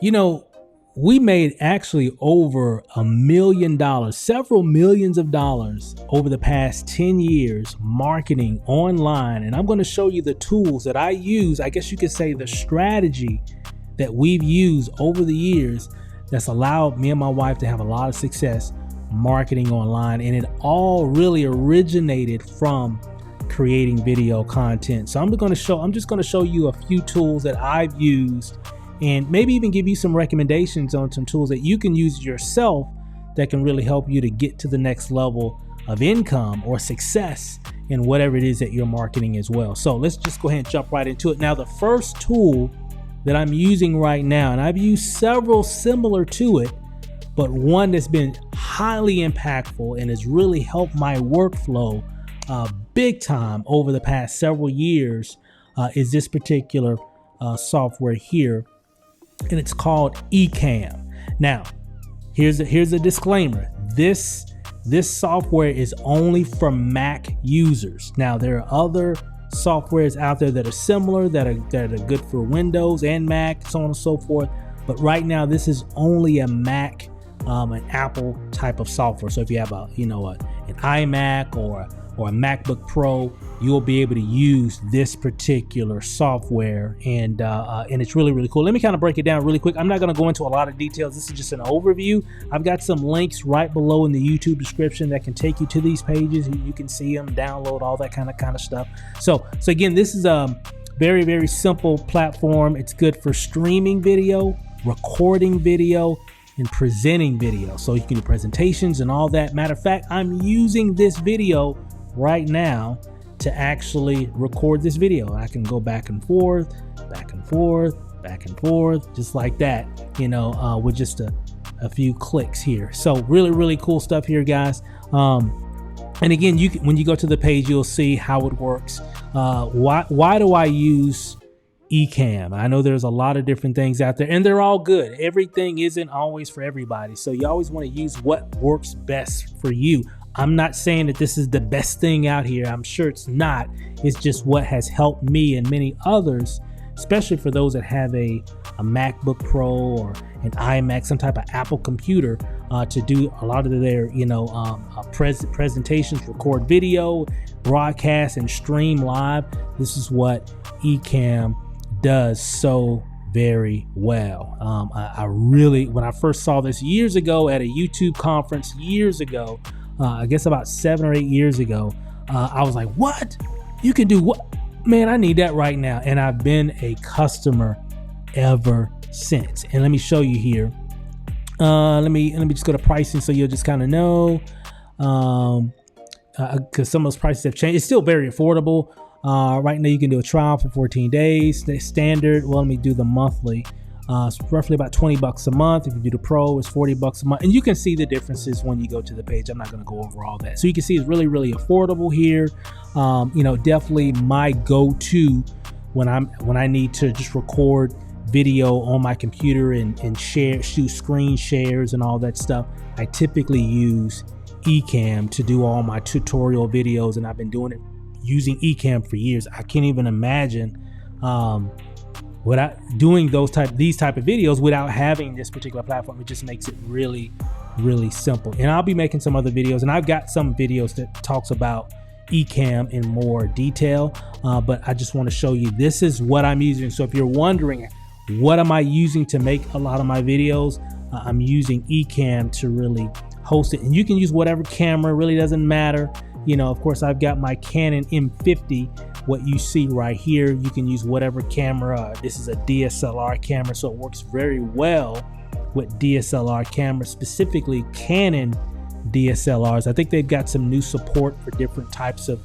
You know, we made actually over $1 million, several millions of dollars over the past 10 years marketing online. And I'm going to show you the tools that I use. I guess you could say the strategy that we've used over the years that's allowed me and my wife to have a lot of success marketing online. And it all really originated from creating video content. So I'm just going to show you a few tools that I've used, and maybe even give you some recommendations on some tools that you can use yourself that can really help you to get to the next level of income or success in whatever it is that you're marketing as well. So let's just go ahead and jump right into it. Now, the first tool that I'm using right now, and I've used several similar to it, but one that's been highly impactful and has really helped my workflow big time over the past several years is this particular software here. And it's called Ecamm. Now, here's a disclaimer. This software is only for Mac users. Now, there are other softwares out there that are similar that are good for Windows and Mac, so on and so forth. But right now, this is only a Mac, an Apple type of software. So if you have an iMac or a MacBook Pro, you'll be able to use this particular software, and it's really, really cool. Let me kind of break it down really quick. I'm not going to go into a lot of details. This is just an overview. I've got some links right below in the YouTube description that can take you to these pages. You can see them, download, all that kind of stuff. So again, this is a very, very simple platform. It's good for streaming video, recording video, and presenting video. So you can do presentations and all that. Matter of fact, I'm using this video right now to actually record this video. I can go back and forth, just like that, with just a few clicks here. So really, really cool stuff here, guys. And again, when you go to the page, you'll see how it works. Why do I use Ecamm? I know there's a lot of different things out there, and they're all good. Everything isn't always for everybody. So you always want to use what works best for you. I'm not saying that this is the best thing out here. I'm sure it's not. It's just what has helped me and many others, especially for those that have a MacBook Pro or an iMac, some type of Apple computer, to do a lot of their, presentations, record video, broadcast, and stream live. This is what Ecamm does so very well. I really, when I first saw this years ago at a YouTube conference I guess about 7 or 8 years ago, I was like, what? You can do what? Man, I need that right now. And I've been a customer ever since. And let me show you here. Let me just go to pricing so you'll just kind of know. Because some of those prices have changed. It's still very affordable. Right now you can do a trial for 14 days. The standard, well, let me do the monthly. It's roughly about $20 a month. If you do the Pro, it's $40 a month. And you can see the differences when you go to the page. I'm not going to go over all that. So you can see it's really, really affordable here. Definitely my go-to when I need to just record video on my computer and shoot screen shares and all that stuff. I typically use Ecamm to do all my tutorial videos, and I've been doing it using Ecamm for years. I can't even imagine without doing these type of videos without having this particular platform. It just makes it really, really simple. And I'll be making some other videos, and I've got some videos that talks about Ecamm in more detail, but I just want to show you this is what I'm using. So if you're wondering what am I using to make a lot of my videos, I'm using Ecamm to really host it. And you can use whatever camera, really doesn't matter. Of course, I've got my Canon M50. What you see right here, you can use whatever camera. This is a DSLR camera, so it works very well with DSLR cameras, specifically Canon DSLRs. I think they've got some new support for different types of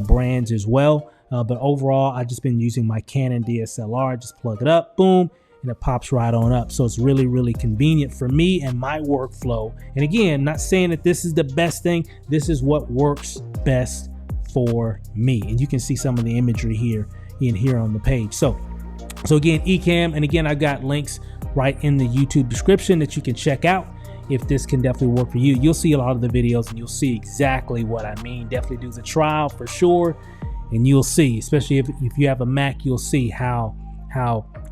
brands as well. But overall, I've just been using my Canon DSLR. Just plug it up, boom, and it pops right on up. So it's really, really convenient for me and my workflow. And again, not saying that this is the best thing. This is what works best for me. And you can see some of the imagery here on the page. So again, Ecamm, and again, I've got links right in the YouTube description that you can check out if this can definitely work for you. You'll see a lot of the videos and you'll see exactly what I mean. Definitely do the trial for sure. And you'll see, especially if you have a Mac, you'll see how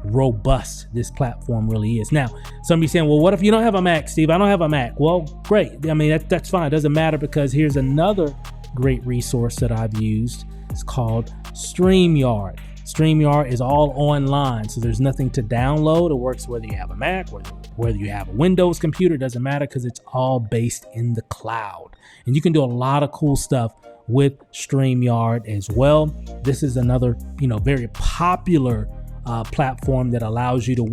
robust this platform really is. Now, some of you saying, well, what if you don't have a Mac, Steve? I don't have a Mac. Well, great. I mean, that's fine. It doesn't matter, because here's another great resource that I've used. It's called StreamYard. StreamYard is all online, so there's nothing to download. It works whether you have a Mac, whether you have a Windows computer, doesn't matter, because it's all based in the cloud. And you can do a lot of cool stuff with StreamYard as well. This is another, very popular platform that allows you to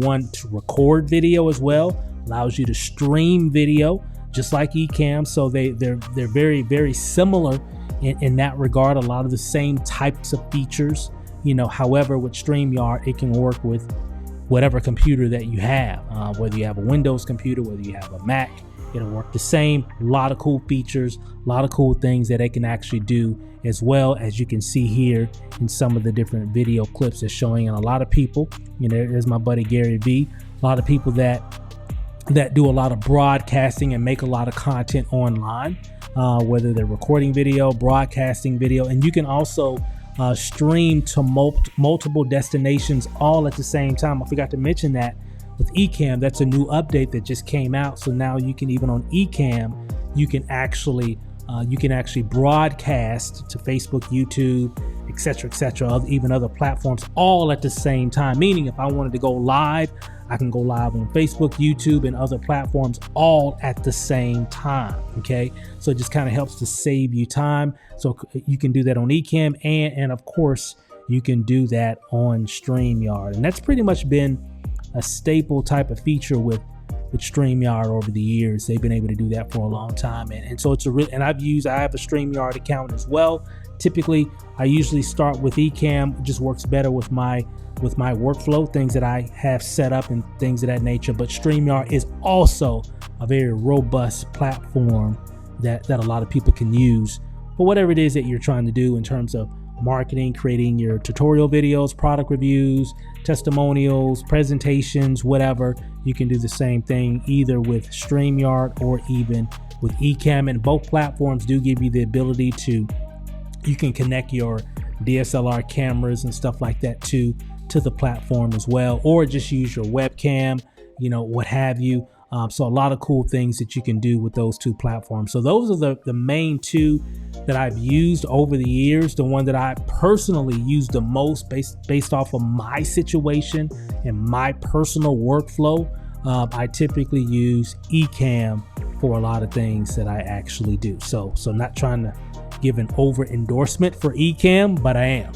record video as well, allows you to stream video, just like Ecamm. So they're very, very similar in that regard. A lot of the same types of features. However, with StreamYard, it can work with whatever computer that you have, whether you have a Windows computer, whether you have a Mac, it'll work the same. A lot of cool features, a lot of cool things that it can actually do, as well as you can see here in some of the different video clips that's showing. And a lot of people, there's my buddy Gary V, a lot of people that do a lot of broadcasting and make a lot of content online, whether they're recording video, broadcasting video, and you can also stream to multiple destinations all at the same time. I forgot to mention that with Ecamm, that's a new update that just came out. So now you can, even on Ecamm, you can actually broadcast to Facebook, YouTube, etc., even other platforms all at the same time. Meaning, if I wanted to go live, I can go live on Facebook, YouTube, and other platforms all at the same time. Okay, so it just kind of helps to save you time. So you can do that on Ecamm, and of course you can do that on StreamYard, and that's pretty much been a staple type of feature with StreamYard over the years. They've been able to do that for a long time, and so it's and I have a StreamYard account as well. Typically, I usually start with Ecamm. It just works better with my workflow, things that I have set up and things of that nature. But StreamYard is also a very robust platform that a lot of people can use for whatever it is that you're trying to do in terms of marketing, creating your tutorial videos, product reviews, testimonials, presentations, whatever. You can do the same thing either with StreamYard or even with Ecamm. And both platforms do give you the ability you can connect your DSLR cameras and stuff like that to the platform as well, or just use your webcam, what have you. So a lot of cool things that you can do with those two platforms. So those are the main two that I've used over the years. The one that I personally use the most based off of my situation and my personal workflow. I typically use Ecamm for a lot of things that I actually do. So not trying to give an over endorsement for Ecamm, but I am.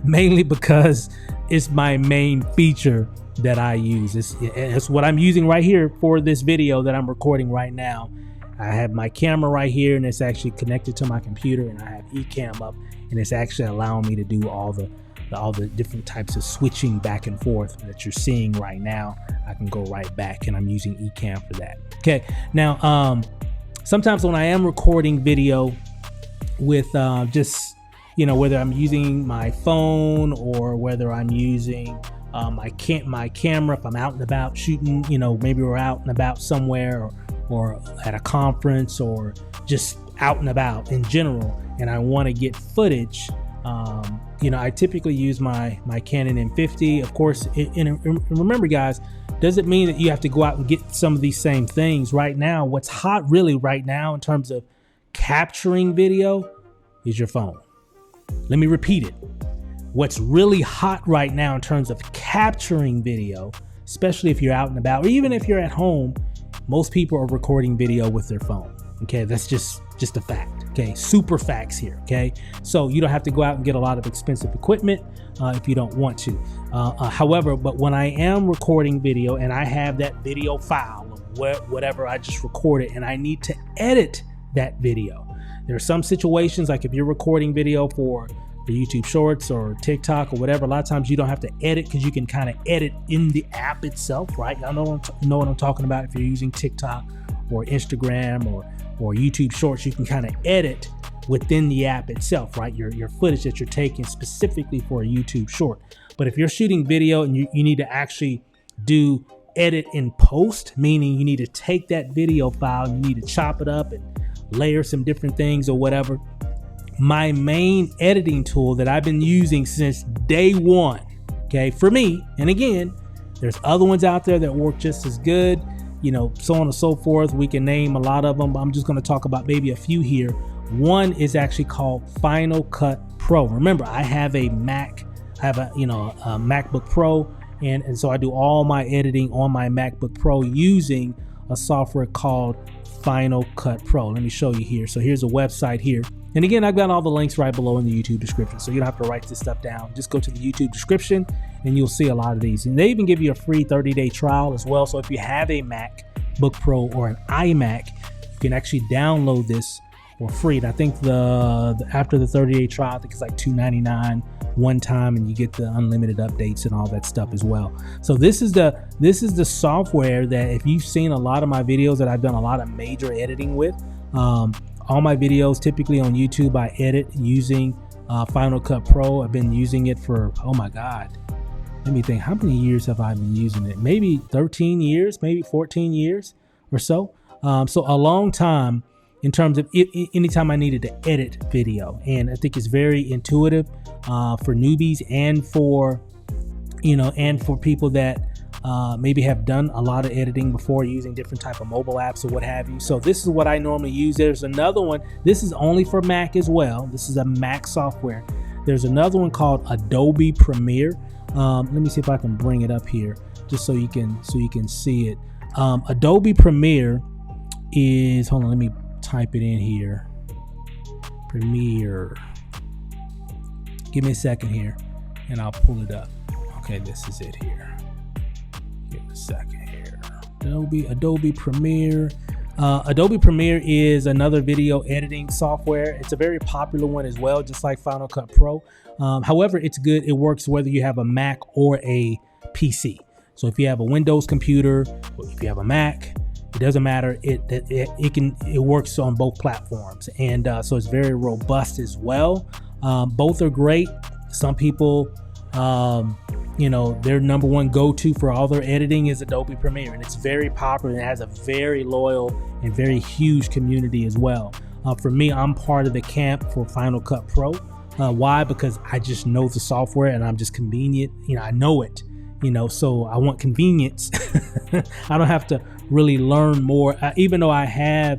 Mainly because it's my main feature that I use. It's what I'm using right here for this video that I'm recording right now. I have my camera right here, and it's actually connected to my computer, and I have Ecamm up, and it's actually allowing me to do all the different types of switching back and forth that you're seeing right now. I can go right back, and I'm using Ecamm for that. Okay, now sometimes when I am recording video with just whether I'm using my phone or whether I'm using my camera, if I'm out and about shooting, maybe we're out and about somewhere or at a conference or just out and about in general, and I want to get footage, I typically use my Canon M50, of course. And remember, guys, doesn't mean that you have to go out and get some of these same things. Right now, what's hot really right now in terms of capturing video is your phone. Let me repeat it. What's really hot right now in terms of capturing video, especially if you're out and about, or even if you're at home, most people are recording video with their phone. Okay, that's just a fact. Okay, super facts here. Okay, so you don't have to go out and get a lot of expensive equipment if you don't want to. However, but when I am recording video and I have that video file of whatever I just recorded, and I need to edit that video, there are some situations, like if you're recording video for YouTube Shorts or TikTok or whatever, a lot of times you don't have to edit because you can kind of edit in the app itself, right? I know what I'm talking about. If you're using TikTok or Instagram or YouTube Shorts, you can kind of edit within the app itself, right? Your footage that you're taking specifically for a YouTube Short. But if you're shooting video and you need to actually do edit in post, meaning you need to take that video file and you need to chop it up and layer some different things or whatever, my main editing tool that I've been using since day one okay, for me. And again, there's other ones out there that work just as good, you know, so on and so forth. We can name a lot of them. I'm just going to talk about maybe a few here. One is actually called Final Cut Pro. Remember, I have a Mac, I have a MacBook Pro, and so I do all my editing on my MacBook Pro using a software called Final Cut Pro. Let me show you here. So here's a website here. And again, I've got all the links right below in the YouTube description, so you don't have to write this stuff down. Just go to the YouTube description and you'll see a lot of these. And they even give you a free 30-day trial as well. So if you have a MacBook Pro or an iMac, you can actually download this for free. And I think after the 30-day trial, I think it's like $2.99 one time, and you get the unlimited updates and all that stuff as well. So this is the software that, if you've seen a lot of my videos that I've done a lot of major editing with, all my videos typically on YouTube, I edit using Final Cut Pro. I've been using it for, oh my God, let me think, how many years have I been using it? Maybe 13 years, maybe 14 years or so. So a long time in terms of anytime I needed to edit video. And I think it's very intuitive for newbies and for, and for people that maybe have done a lot of editing before using different type of mobile apps or what have you. So this is what I normally use. There's another one. This is only for Mac as well. This is a Mac software. There's another one called Adobe Premiere. Let me see if I can bring it up here just so you can see it. Adobe Premiere is, hold on, let me type it in here. Premiere. Give me a second here and I'll pull it up. Okay, this is it here. Give me a second here. Adobe Premiere. Adobe Premiere is another video editing software. It's a very popular one as well, just like Final Cut Pro. However, it's good. It works whether you have a Mac or a PC. So if you have a Windows computer, or if you have a Mac, it doesn't matter. It works on both platforms, and so it's very robust as well. Both are great. Some people, their number one go-to for all their editing is Adobe Premiere, and it's very popular and it has a very loyal and very huge community as well. For me, I'm part of the camp for Final Cut Pro. Why? Because I just know the software and I'm just convenient. I know it. So I want convenience. I don't have to really learn more. Even though I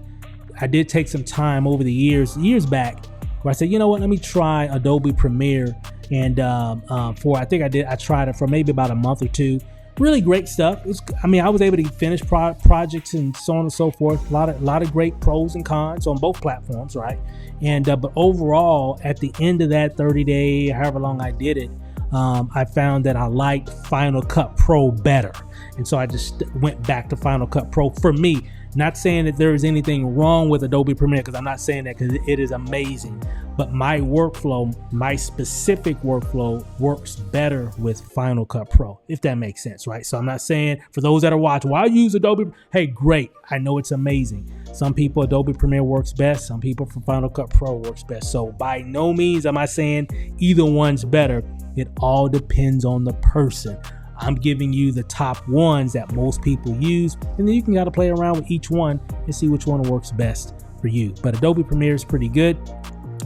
did take some time over the years back, where I said, you know what, let me try Adobe Premiere. And I tried it for maybe about a month or two. Really great stuff. I was able to finish projects and so on and so forth. A lot of great pros and cons on both platforms, right? And but overall, at the end of that 30-day, however long I did it, I found that I liked Final Cut Pro better. And so I just went back to Final Cut Pro for me. Not saying that there is anything wrong with Adobe Premiere, because I'm not saying that, because it is amazing. But my workflow, my specific workflow, works better with Final Cut Pro, if that makes sense, right? So I'm not saying, for those that are watching, why use Adobe? Hey, great. I know it's amazing. Some people, Adobe Premiere works best. Some people, for Final Cut Pro works best. So by no means am I saying either one's better. It all depends on the person. I'm giving you the top ones that most people use, and then you can gotta play around with each one and see which one works best for you. But Adobe Premiere is pretty good.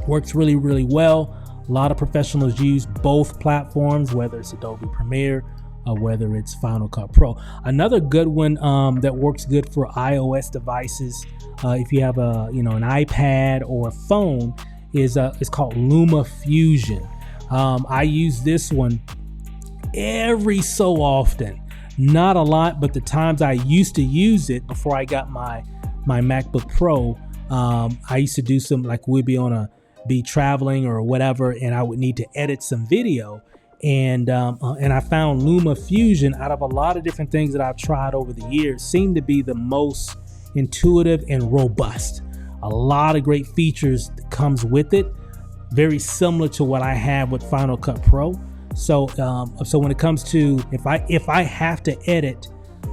Works really, really well. A lot of professionals use both platforms, whether it's Adobe Premiere or whether it's Final Cut Pro. Another good one that works good for iOS devices, if you have an iPad or a phone, is called Luma Fusion. I use this one every so often, not a lot, but the times I used to use it before I got my MacBook Pro, I used to do some, like, we'd be traveling or whatever, and I would need to edit some video, and I found Luma Fusion, out of a lot of different things that I've tried over the years, seemed to be the most intuitive and robust. A lot of great features that comes with it, very similar to what I have with Final Cut Pro. So when it comes to, if I have to edit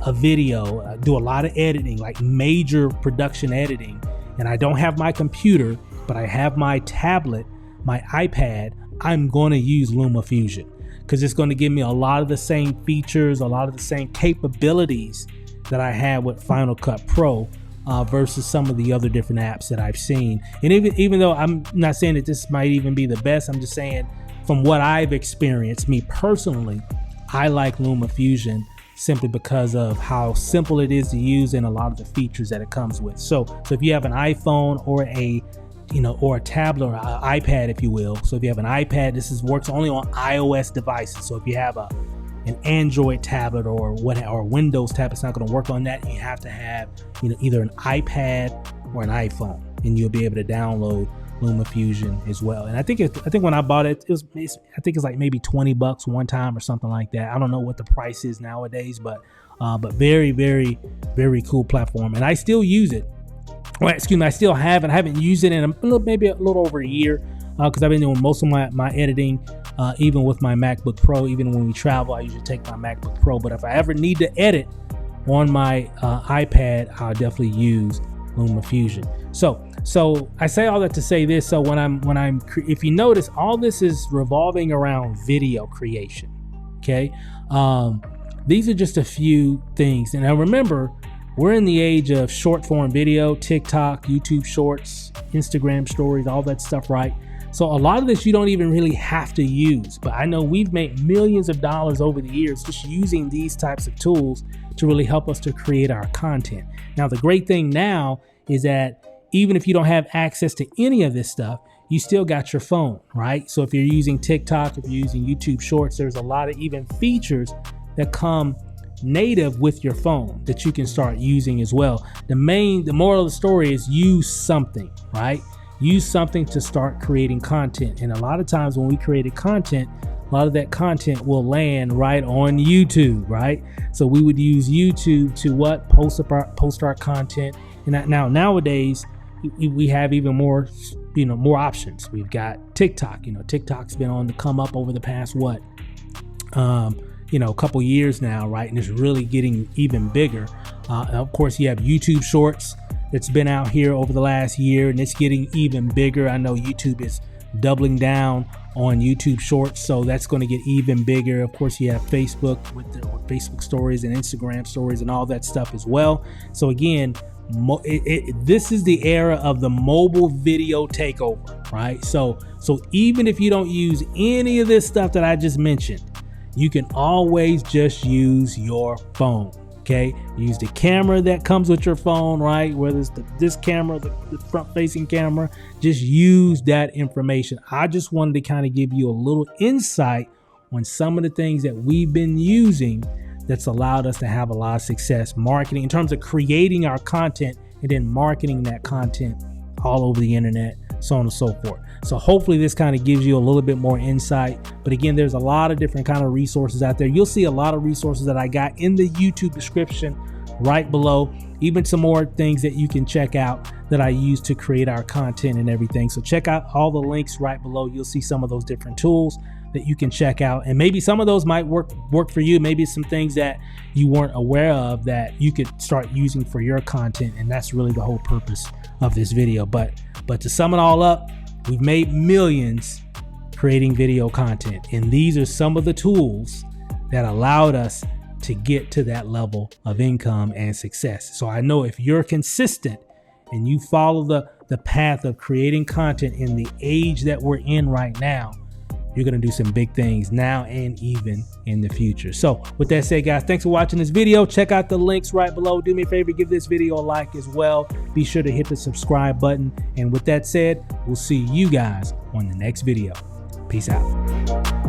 a video, do a lot of editing, like major production editing, and I don't have my computer, but I have my tablet, my iPad, I'm going to use Luma Fusion, because it's going to give me a lot of the same features, a lot of the same capabilities that I have with Final Cut Pro, versus some of the other different apps that I've seen. And even though I'm not saying that this might even be the best, I'm just saying, from what I've experienced, me personally, I like Luma Fusion simply because of how simple it is to use and a lot of the features that it comes with. So if you have an iPhone or or a tablet or an iPad, if you will. So if you have an iPad, this works only on iOS devices. So if you have an Android tablet or Windows tablet, it's not going to work on that. You have to have either an iPad or an iPhone, and you'll be able to download Luma Fusion as well. And I think when I bought it, I think it's like maybe $20 one time or something like that. I don't know what the price is nowadays, but very, very, very cool platform, and I still use it. Well, excuse me, I haven't used it in maybe a little over a year, because I've been doing most of my editing, even with my MacBook Pro. Even when we travel, I usually take my MacBook Pro. But if I ever need to edit on my iPad, I'll definitely use Luma Fusion. So I say all that to say this. So if you notice, all this is revolving around video creation. Okay, these are just a few things, and now remember, we're in the age of short form video, TikTok, YouTube Shorts, Instagram stories, all that stuff, right? So a lot of this you don't even really have to use, but I know we've made millions of dollars over the years just using these types of tools to really help us to create our content. Now, the great thing now is that even if you don't have access to any of this stuff, you still got your phone, right? So if you're using TikTok, if you're using YouTube Shorts, there's a lot of even features that come native with your phone that you can start using as well. The moral of the story is use something, right? Use something to start creating content. And a lot of times when we created content, a lot of that content will land right on YouTube, right? So we would use YouTube to post our content. And now nowadays we have even more, more options. We've got TikTok. TikTok's been on the come up over the past a couple years now, right? And it's really getting even bigger. And of course, you have YouTube Shorts that's been out here over the last year, and it's getting even bigger. I know YouTube is doubling down on YouTube Shorts, so that's going to get even bigger. Of course, you have Facebook with Facebook stories and Instagram stories and all that stuff as well. So again, this is the era of the mobile video takeover, right? So even if you don't use any of this stuff that I just mentioned, you can always just use your phone. Okay, use the camera that comes with your phone, right? Whether it's this camera, the front facing camera, just use that information. I just wanted to kind of give you a little insight on some of the things that we've been using that's allowed us to have a lot of success marketing in terms of creating our content and then marketing that content all over the internet, so on and so forth. So hopefully this kind of gives you a little bit more insight. But again, there's a lot of different kind of resources out there. You'll see a lot of resources that I got in the YouTube description right below, even some more things that you can check out that I use to create our content and everything. So check out all the links right below. You'll see some of those different tools that you can check out, and maybe some of those might work for you. Maybe some things that you weren't aware of that you could start using for your content, and that's really the whole purpose of this video. But to sum it all up, we've made millions creating video content, and these are some of the tools that allowed us to get to that level of income and success. So I know if you're consistent and you follow the path of creating content in the age that we're in right now, you're going to do some big things now and even in the future. So with that said, guys, thanks for watching this video. Check out the links right below. Do me a favor, give this video a like as well. Be sure to hit the subscribe button. And with that said, we'll see you guys on the next video. Peace out.